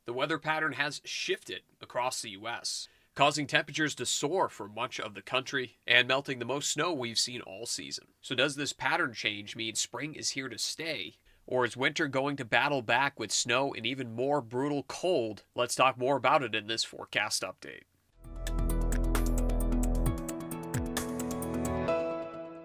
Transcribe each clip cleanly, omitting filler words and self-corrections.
the weather pattern has shifted across the U.S., causing temperatures to soar for much of the country and melting the most snow we've seen all season. So does this pattern change mean spring is here to stay? Or is winter going to battle back with snow and even more brutal cold? Let's talk more about it in this forecast update.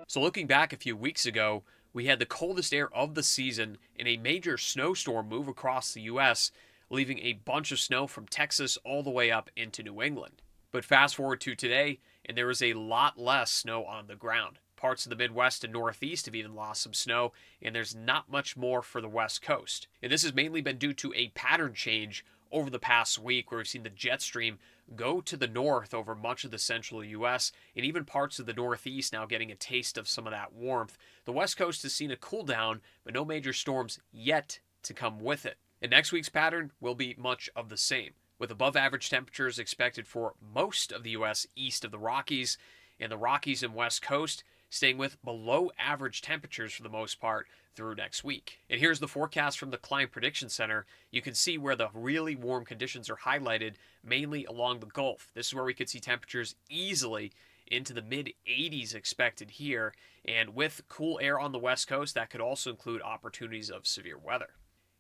So looking back a few weeks ago, we had the coldest air of the season and a major snowstorm move across the U.S., leaving a bunch of snow from Texas all the way up into New England. But fast forward to today, and there is a lot less snow on the ground. Parts of the Midwest and Northeast have even lost some snow, and there's not much more for the West Coast. And this has mainly been due to a pattern change over the past week where we've seen the jet stream go to the north over much of the central U.S. and even parts of the Northeast now getting a taste of some of that warmth. The West Coast has seen a cool down, but no major storms yet to come with it. And next week's pattern will be much of the same, with above average temperatures expected for most of the U.S. east of the Rockies, and the Rockies and West Coast staying with below average temperatures for the most part through next week. And here's the forecast from the Climate Prediction Center. You can see where the really warm conditions are highlighted, mainly along the Gulf. This is where we could see temperatures easily into the mid-80s expected here, and with cool air on the West Coast, that could also include opportunities of severe weather.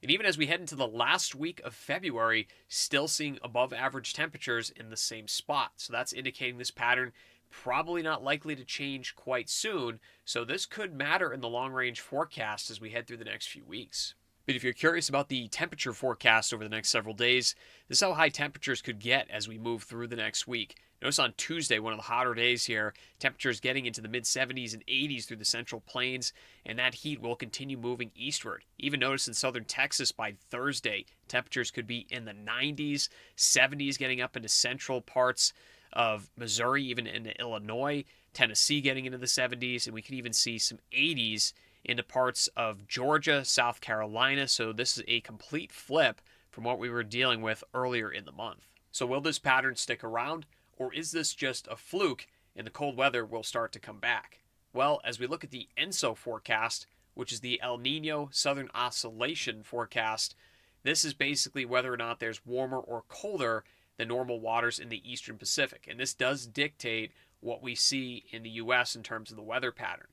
And even as we head into the last week of February, still seeing above average temperatures in the same spot. So that's indicating this pattern probably not likely to change quite soon. So this could matter in the long range forecast as we head through the next few weeks. But if you're curious about the temperature forecast over the next several days, this is how high temperatures could get as we move through the next week. Notice on Tuesday, one of the hotter days here, temperatures getting into the mid-70s and 80s through the central plains, and that heat will continue moving eastward. Even notice in southern Texas by Thursday, temperatures could be in the 90s, 70s getting up into central parts of Missouri, even into Illinois, Tennessee getting into the 70s, and we could even see some 80s into parts of Georgia, South Carolina. So this is a complete flip from what we were dealing with earlier in the month. So will this pattern stick around, or is this just a fluke and the cold weather will start to come back? Well, as we look at the ENSO forecast, which is the El Nino Southern Oscillation forecast, this is basically whether or not there's warmer or colder than normal waters in the eastern Pacific. And this does dictate what we see in the U.S. in terms of the weather pattern.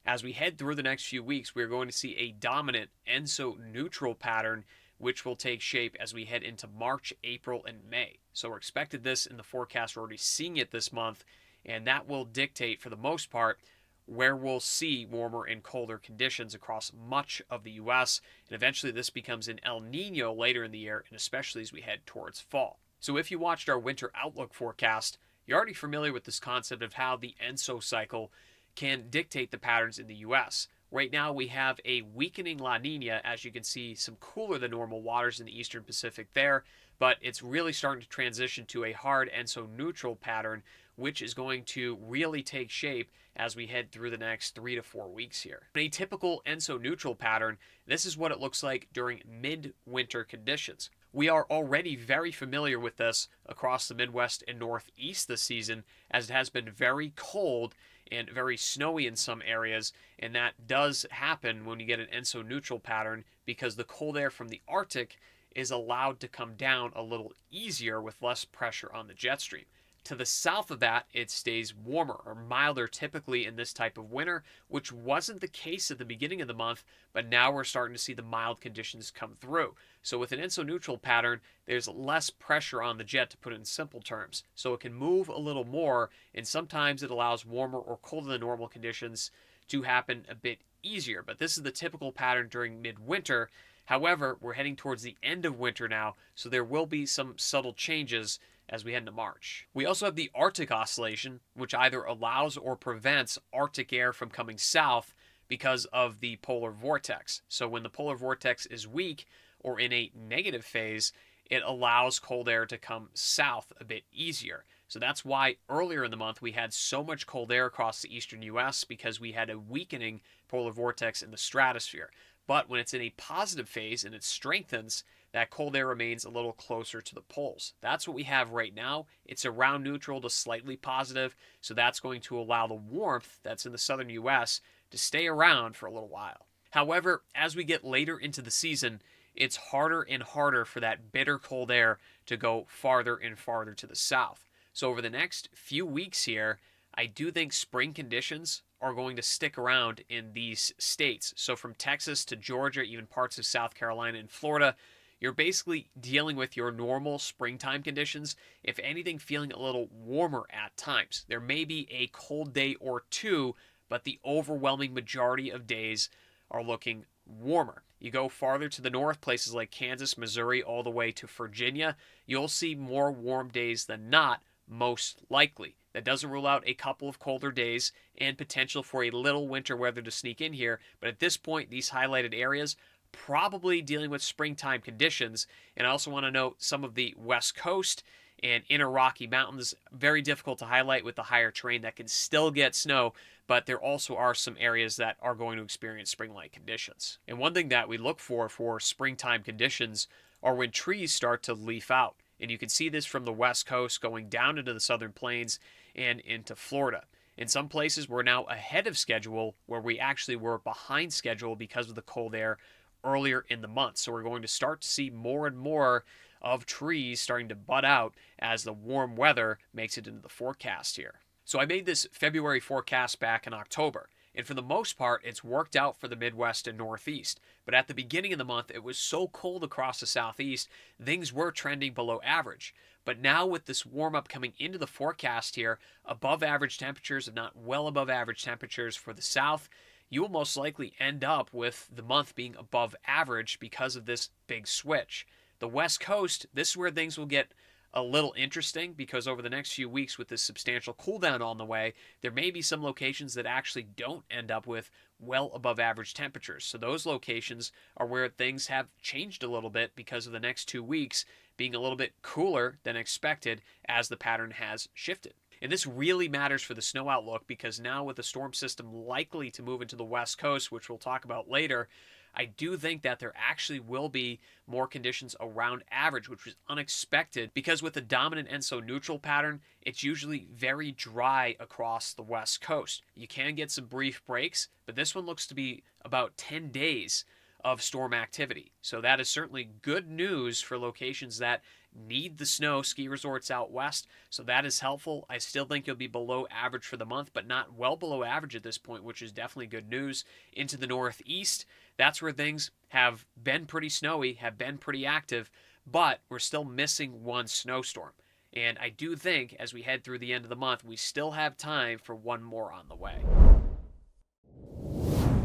As we head through the next few weeks, we're going to see a dominant ENSO neutral pattern, which will take shape as we head into March, April, and May. So we're expected this in the forecast. We're already seeing it this month, and that will dictate, for the most part, where we'll see warmer and colder conditions across much of the U.S., and eventually this becomes an El Nino later in the year, and especially as we head towards fall. So if you watched our winter outlook forecast, you're already familiar with this concept of how the ENSO cycle can dictate the patterns in the U.S. Right now we have a weakening La Nina, as you can see, some cooler than normal waters in the eastern Pacific there, but it's really starting to transition to a hard ENSO neutral pattern, which is going to really take shape as we head through the next 3 to 4 weeks here. In a typical ENSO neutral pattern, this is what it looks like during mid-winter conditions. We are already very familiar with this across the Midwest and Northeast this season, as it has been very cold and very snowy in some areas, and that does happen when you get an ENSO neutral pattern because the cold air from the Arctic is allowed to come down a little easier with less pressure on the jet stream. To the south of that, it stays warmer or milder typically in this type of winter, which wasn't the case at the beginning of the month, but now we're starting to see the mild conditions come through. So with an ENSO neutral pattern, there's less pressure on the jet, to put it in simple terms. So it can move a little more, and sometimes it allows warmer or colder than normal conditions to happen a bit easier. But this is the typical pattern during midwinter. However, we're heading towards the end of winter now, so there will be some subtle changes as we head into March. We also have the Arctic Oscillation, which either allows or prevents Arctic air from coming south because of the polar vortex. So when the polar vortex is weak or in a negative phase, it allows cold air to come south a bit easier. So that's why earlier in the month we had so much cold air across the eastern U.S. because we had a weakening polar vortex in the stratosphere. But when it's in a positive phase and it strengthens, that cold air remains a little closer to the poles. That's what we have right now. It's around neutral to slightly positive, so that's going to allow the warmth that's in the southern U.S. to stay around for a little while. However, as we get later into the season, it's harder and harder for that bitter cold air to go farther and farther to the south. So over the next few weeks here, I do think spring conditions are going to stick around in these states. So from Texas to Georgia, even parts of South Carolina and Florida, you're basically dealing with your normal springtime conditions, if anything, feeling a little warmer at times. There may be a cold day or two, but the overwhelming majority of days are looking warmer. You go farther to the north, places like Kansas, Missouri, all the way to Virginia, you'll see more warm days than not, most likely. That doesn't rule out a couple of colder days and potential for a little winter weather to sneak in here, but at this point, these highlighted areas probably dealing with springtime conditions. And I also want to note some of the West Coast and inner Rocky Mountains, very difficult to highlight with the higher terrain that can still get snow, but there also are some areas that are going to experience spring-like conditions. And one thing that we look for springtime conditions are when trees start to leaf out. And you can see this from the West Coast going down into the southern plains and into Florida. In some places, we're now ahead of schedule where we actually were behind schedule because of the cold air earlier in the month. So we're going to start to see more and more of trees starting to bud out as the warm weather makes it into the forecast here. So I made this February forecast back in October, and for the most part, it's worked out for the Midwest and Northeast. But at the beginning of the month, it was so cold across the Southeast, things were trending below average. But now with this warm-up coming into the forecast here, above average temperatures, if not well above average temperatures for the South, you will most likely end up with the month being above average because of this big switch. The West Coast, this is where things will get a little interesting because over the next few weeks with this substantial cool down on the way, there may be some locations that actually don't end up with well above average temperatures. So those locations are where things have changed a little bit because of the next 2 weeks being a little bit cooler than expected as the pattern has shifted. And this really matters for the snow outlook because now with the storm system likely to move into the West Coast, which we'll talk about later, I do think that there actually will be more conditions around average, which was unexpected because with the dominant ENSO neutral pattern, it's usually very dry across the West Coast. You can get some brief breaks, but this one looks to be about 10 days of storm activity. So that is certainly good news for locations that need the snow, ski resorts out west. So that is helpful. I still think you'll be below average for the month, but not well below average at this point, which is definitely good news. Into the Northeast, that's where things have been pretty snowy, have been pretty active, but we're still missing one snowstorm. And I do think as we head through the end of the month, we still have time for one more on the way.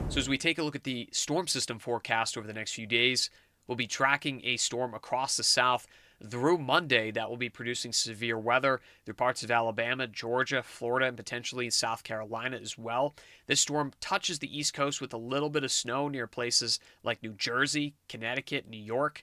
So as we take a look at the storm system forecast over the next few days, we'll be tracking a storm across the south through Monday that will be producing severe weather through parts of Alabama, Georgia, Florida, and potentially South Carolina as well. This storm touches the East Coast with a little bit of snow near places like New Jersey, Connecticut, New York,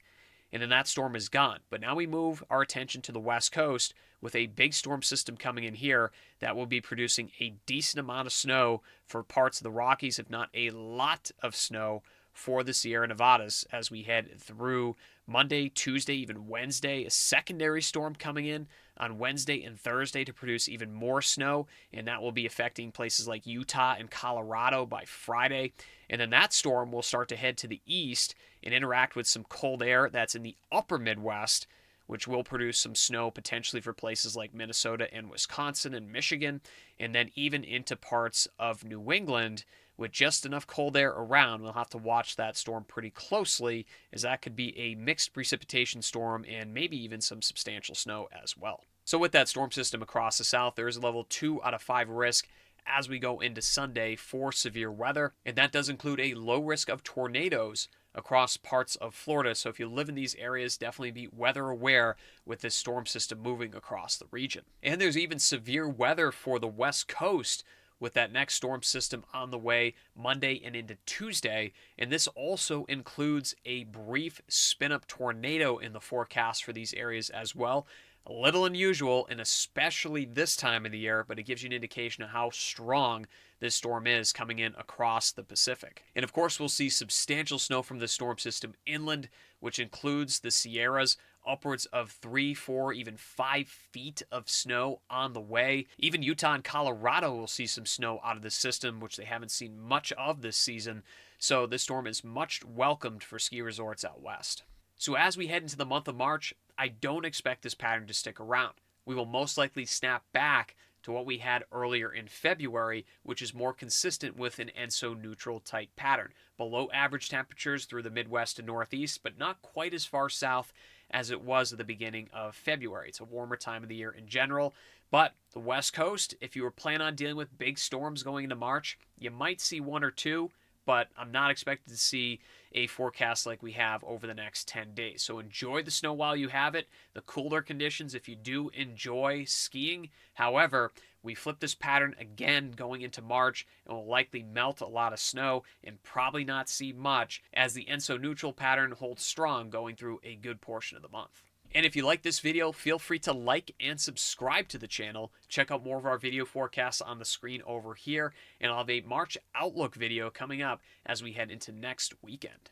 and then that storm is gone. But now we move our attention to the West Coast with a big storm system coming in here that will be producing a decent amount of snow for parts of the Rockies, if not a lot of snow for the Sierra Nevadas as we head through Monday, Tuesday, even Wednesday. A secondary storm coming in on Wednesday and Thursday to produce even more snow, and that will be affecting places like Utah and Colorado by Friday. And then that storm will start to head to the east and interact with some cold air that's in the upper Midwest, which will produce some snow potentially for places like Minnesota and Wisconsin and Michigan, and then even into parts of New England. With just enough cold air around, we'll have to watch that storm pretty closely, as that could be a mixed precipitation storm and maybe even some substantial snow as well. So with that storm system across the south, there is a level 2 out of 5 risk as we go into Sunday for severe weather, and that does include a low risk of tornadoes across parts of Florida. So if you live in these areas, definitely be weather aware with this storm system moving across the region. And there's even severe weather for the West Coast with that next storm system on the way Monday and into Tuesday. And this also includes a brief spin-up tornado in the forecast for these areas as well. A little unusual, and especially this time of the year, but it gives you an indication of how strong this storm is coming in across the Pacific. And of course, we'll see substantial snow from this storm system inland, which includes the Sierras, upwards of 3, 4, even 5 feet of snow on the way. Even Utah and Colorado will see some snow out of the system, which they haven't seen much of this season. so this storm is much welcomed for ski resorts out west. So as we head into the month of March, I don't expect this pattern to stick around. We will most likely snap back to what we had earlier in February, which is more consistent with an ENSO neutral type pattern. Below average temperatures through the Midwest and Northeast, but not quite as far south as it was at the beginning of February. It's a warmer time of the year in general, but the West Coast, if you were planning on dealing with big storms going into March, you might see one or two, but I'm not expected to see a forecast like we have over the next 10 days. So enjoy the snow while you have it, the cooler conditions if you do enjoy skiing. However, we flip this pattern again going into March and will likely melt a lot of snow and probably not see much as the ENSO neutral pattern holds strong going through a good portion of the month. And if you like this video, feel free to like and subscribe to the channel. Check out more of our video forecasts on the screen over here, and I'll have a March Outlook video coming up as we head into next weekend.